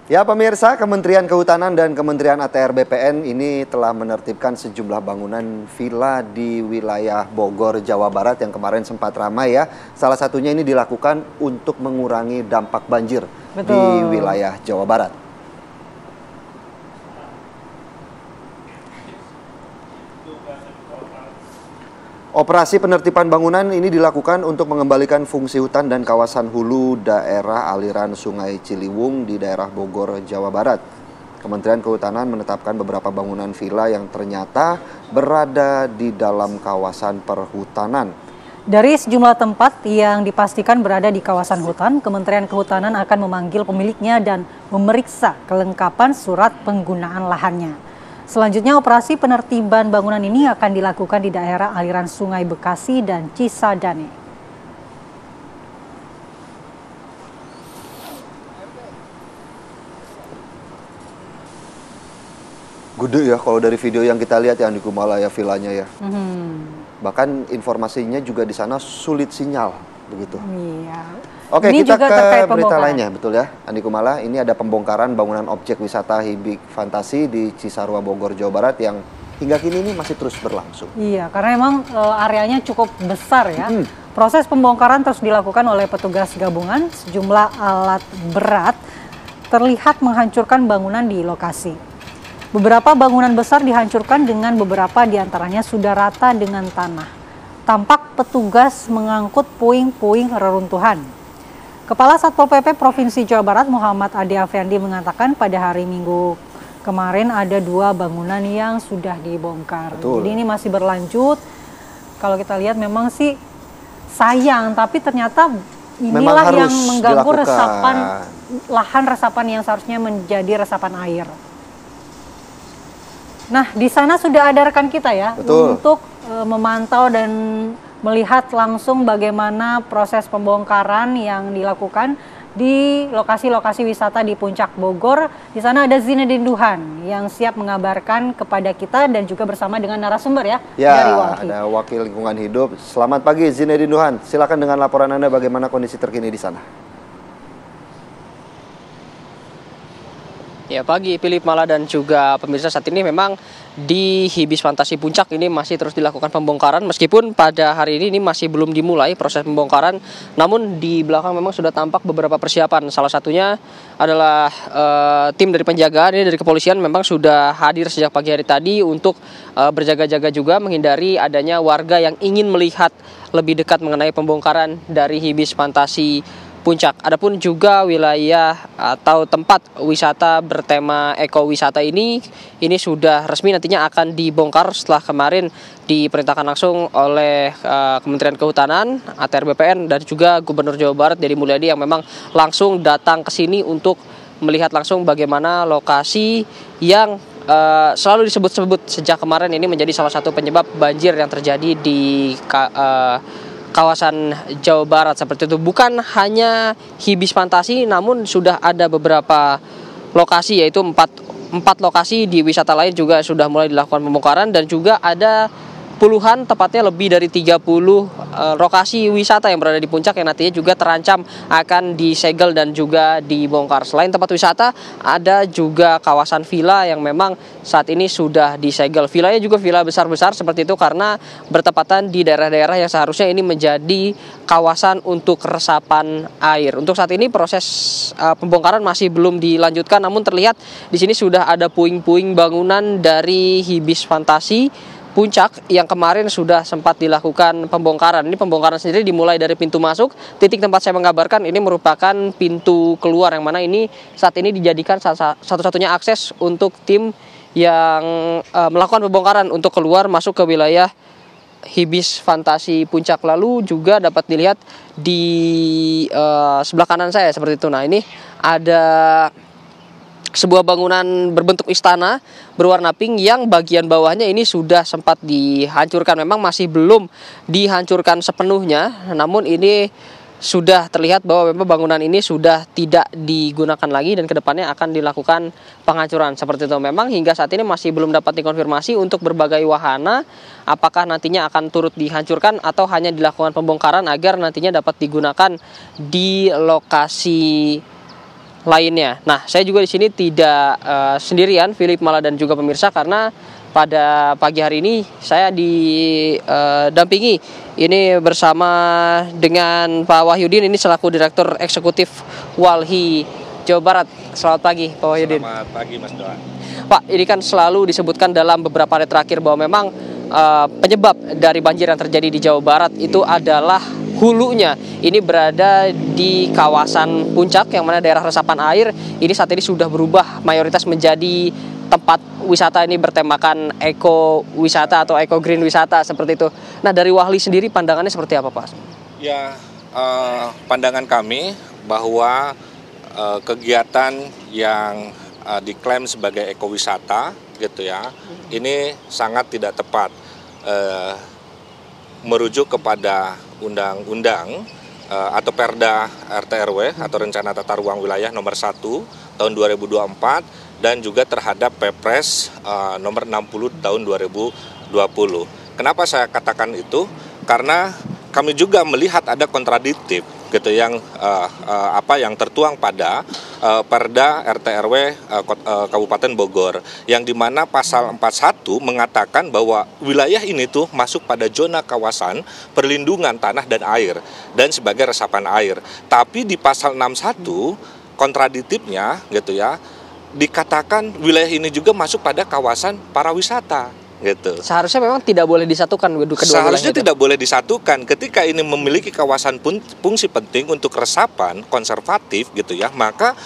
Ya pemirsa, Kementerian Kehutanan dan Kementerian ATR BPN ini telah menertibkan sejumlah bangunan villa di wilayah Bogor, Jawa Barat yang kemarin sempat ramai ya. Salah satunya ini dilakukan untuk mengurangi dampak banjir di wilayah Jawa Barat. Operasi penertiban bangunan ini dilakukan untuk mengembalikan fungsi hutan dan kawasan hulu daerah aliran Sungai Ciliwung di daerah Bogor, Jawa Barat. Kementerian Kehutanan menetapkan beberapa bangunan villa yang ternyata berada di dalam kawasan perhutanan. Dari sejumlah tempat yang dipastikan berada di kawasan hutan, Kementerian Kehutanan akan memanggil pemiliknya dan memeriksa kelengkapan surat penggunaan lahannya. Selanjutnya, operasi penertiban bangunan ini akan dilakukan di daerah aliran Sungai Bekasi dan Cisadane. Gede ya kalau dari video yang kita lihat ya di Kumala ya villanya ya. Bahkan informasinya juga di sana sulit sinyal begitu. Iya. Oke, ini kita juga ke berita lainnya, betul ya, Andi Kumala. Ini ada pembongkaran bangunan objek wisata Hibik Fantasi di Cisarua, Bogor, Jawa Barat yang hingga kini ini masih terus berlangsung. Iya, karena memang areanya cukup besar ya. Proses pembongkaran terus dilakukan oleh petugas gabungan. Sejumlah alat berat terlihat menghancurkan bangunan di lokasi. Beberapa bangunan besar dihancurkan dengan beberapa diantaranya sudah rata dengan tanah. Tampak petugas mengangkut puing-puing reruntuhan. Kepala Satpol PP Provinsi Jawa Barat Muhammad Ade Afendi mengatakan pada hari Minggu kemarin ada 2 bangunan yang sudah dibongkar. Betul. Jadi ini masih berlanjut. Kalau kita lihat memang sih sayang, tapi ternyata inilah yang mengganggu resapan lahan resapan yang seharusnya menjadi resapan air. Nah, di sana sudah ada rekan kita ya. Betul. Untuk memantau dan melihat langsung bagaimana proses pembongkaran yang dilakukan di lokasi-lokasi wisata di Puncak Bogor. Di sana ada Zinedine Duhan yang siap mengabarkan kepada kita dan juga bersama dengan narasumber ya dari Walhi. Ada Wakil Lingkungan Hidup. Selamat pagi Zinedine Duhan. Silakan dengan laporan Anda bagaimana kondisi terkini di sana. Ya, pagi Philip Mala dan juga pemirsa, saat ini memang di Hibis Fantasi Puncak ini masih terus dilakukan pembongkaran meskipun pada hari ini masih belum dimulai proses pembongkaran, namun di belakang memang sudah tampak beberapa persiapan. Salah satunya adalah tim dari penjagaan ini dari kepolisian memang sudah hadir sejak pagi hari tadi untuk berjaga-jaga juga menghindari adanya warga yang ingin melihat lebih dekat mengenai pembongkaran dari Hibis Fantasi Puncak. Adapun juga wilayah atau tempat wisata bertema ekowisata ini sudah resmi nantinya akan dibongkar setelah kemarin diperintahkan langsung oleh Kementerian Kehutanan, ATR BPN dan juga Gubernur Jawa Barat Deddy Mulyadi yang memang langsung datang ke sini untuk melihat langsung bagaimana lokasi yang selalu disebut-sebut sejak kemarin ini menjadi salah satu penyebab banjir yang terjadi di kawasan Jawa Barat seperti itu. Bukan hanya Hibis Fantasi, namun sudah ada beberapa lokasi, yaitu empat lokasi di wisata lain juga sudah mulai dilakukan pembongkaran dan juga ada puluhan, tepatnya lebih dari 30 lokasi wisata yang berada di puncak yang nantinya juga terancam akan disegel dan juga dibongkar. Selain tempat wisata, ada juga kawasan villa yang memang saat ini sudah disegel. Villanya juga villa besar-besar seperti itu karena bertepatan di daerah-daerah yang seharusnya ini menjadi kawasan untuk resapan air. Untuk saat ini proses pembongkaran masih belum dilanjutkan, namun terlihat di sini sudah ada puing-puing bangunan dari Hibis Fantasi Puncak yang kemarin sudah sempat dilakukan pembongkaran. Ini pembongkaran sendiri dimulai dari pintu masuk. Titik tempat saya mengabarkan ini merupakan pintu keluar yang mana ini saat ini dijadikan satu-satunya akses untuk tim yang melakukan pembongkaran untuk keluar masuk ke wilayah Hibis Fantasi Puncak. Lalu juga dapat dilihat di sebelah kanan saya seperti itu. Nah, ini ada sebuah bangunan berbentuk istana berwarna pink yang bagian bawahnya ini sudah sempat dihancurkan. Memang masih belum dihancurkan sepenuhnya, namun ini sudah terlihat bahwa memang bangunan ini sudah tidak digunakan lagi dan kedepannya akan dilakukan penghancuran seperti itu. Memang hingga saat ini masih belum dapat dikonfirmasi untuk berbagai wahana apakah nantinya akan turut dihancurkan atau hanya dilakukan pembongkaran agar nantinya dapat digunakan di lokasi lainnya. Nah, saya juga di sini tidak sendirian, Philip Mala dan juga pemirsa, karena pada pagi hari ini saya didampingi ini bersama dengan Pak Wahyudin, ini selaku Direktur Eksekutif Walhi Jawa Barat. Selamat pagi Pak Wahyudin. Selamat pagi Mas Doan. Pak, ini kan selalu disebutkan dalam beberapa hari terakhir bahwa memang penyebab dari banjir yang terjadi di Jawa Barat itu adalah hulunya. Ini berada di kawasan Puncak yang mana daerah resapan air ini saat ini sudah berubah mayoritas menjadi tempat wisata, ini bertemakan eko wisata atau eco green wisata seperti itu. Nah, dari Walhi sendiri pandangannya seperti apa, Pak? Ya, pandangan kami bahwa kegiatan yang diklaim sebagai ekowisata gitu ya, ini sangat tidak tepat, merujuk kepada undang-undang atau Perda RT/RW atau Rencana Tata Ruang Wilayah nomor 1 tahun 2024 dan juga terhadap Perpres nomor 60 tahun 2020. Kenapa saya katakan itu? Karena kami juga melihat ada kontradiktif gitu yang tertuang pada Perda RT/RW Kabupaten Bogor, yang dimana pasal 41 mengatakan bahwa wilayah ini tuh masuk pada zona kawasan perlindungan tanah dan air dan sebagai resapan air. Tapi di pasal 61 kontradiktifnya gitu ya, dikatakan wilayah ini juga masuk pada kawasan parawisata gitu. Seharusnya memang tidak boleh disatukan kedua Seharusnya wilayah itu. tidak boleh disatukan. Ketika ini memiliki kawasan fungsi penting untuk resapan konservatif gitu ya, maka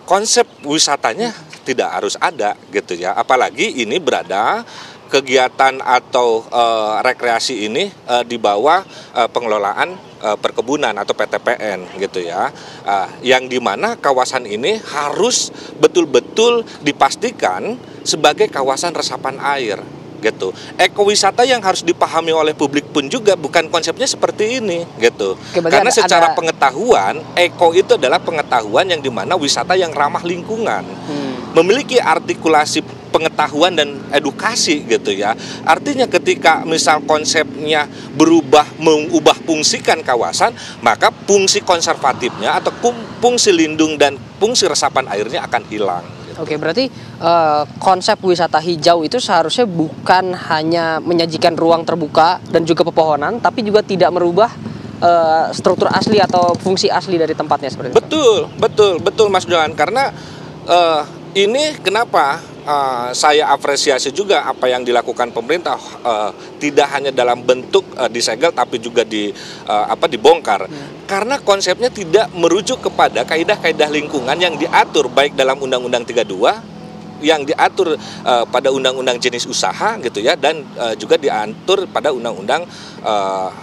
konsep wisatanya tidak harus ada gitu ya. Apalagi ini berada kegiatan atau rekreasi ini di bawah pengelolaan perkebunan atau PTPN gitu ya, yang dimana kawasan ini harus betul-betul dipastikan sebagai kawasan resapan air gitu. Ekowisata yang harus dipahami oleh publik pun juga bukan konsepnya seperti ini gitu. Oke, karena secara pengetahuan, eko itu adalah pengetahuan yang dimana wisata yang ramah lingkungan, memiliki artikulasi pengetahuan dan edukasi gitu ya. Artinya ketika misal konsepnya berubah, mengubah fungsikan kawasan, maka fungsi konservatifnya atau fungsi lindung dan fungsi resapan airnya akan hilang. Oke, berarti konsep wisata hijau itu seharusnya bukan hanya menyajikan ruang terbuka dan juga pepohonan, tapi juga tidak merubah struktur asli atau fungsi asli dari tempatnya seperti itu. Betul Mas Johan, karena ini kenapa saya apresiasi juga apa yang dilakukan pemerintah, tidak hanya dalam bentuk disegel tapi juga dibongkar. Karena konsepnya tidak merujuk kepada kaidah-kaidah lingkungan yang diatur baik dalam Undang-Undang 32, yang diatur pada Undang-Undang Jenis Usaha gitu ya, dan juga diatur pada Undang-Undang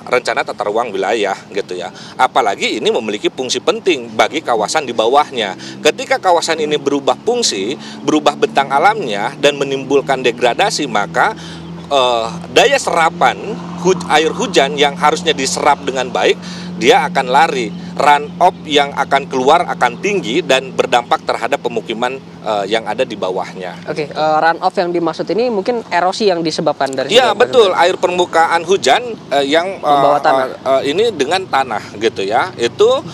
Rencana Tata Ruang Wilayah gitu ya. Apalagi ini memiliki fungsi penting bagi kawasan di bawahnya. Ketika kawasan ini berubah fungsi, berubah bentang alamnya dan menimbulkan degradasi, maka daya serapan air hujan yang harusnya diserap dengan baik, dia akan lari. Run off yang akan keluar akan tinggi dan berdampak terhadap pemukiman yang ada di bawahnya. Oke, run off yang dimaksud ini mungkin erosi yang disebabkan dari ya betul, air permukaan hujan yang membawa tanah. Ini dengan tanah gitu ya. Itu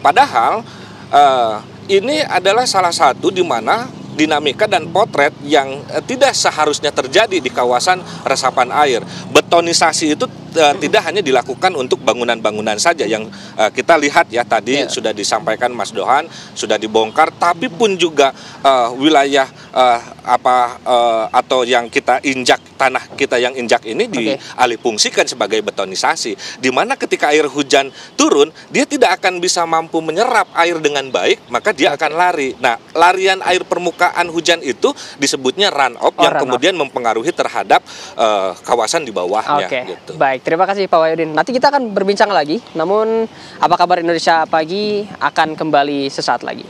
padahal ini adalah salah satu di mana dinamika dan potret yang tidak seharusnya terjadi di kawasan resapan air. Betonisasi itu tidak hanya dilakukan untuk bangunan-bangunan saja yang kita lihat ya tadi sudah disampaikan Mas Dohan, sudah dibongkar, tapi pun juga wilayah atau yang kita injak, tanah kita yang injak ini dialihfungsikan sebagai betonisasi, di mana ketika air hujan turun dia tidak akan bisa mampu menyerap air dengan baik, maka dia akan lari. Nah, larian air permukaan hujan itu disebutnya run off yang kemudian mempengaruhi terhadap kawasan di bawahnya. Gitu. Baik, terima kasih Pak Wahyudin. Nanti kita akan berbincang lagi. Namun, apa kabar Indonesia Pagi akan kembali sesaat lagi.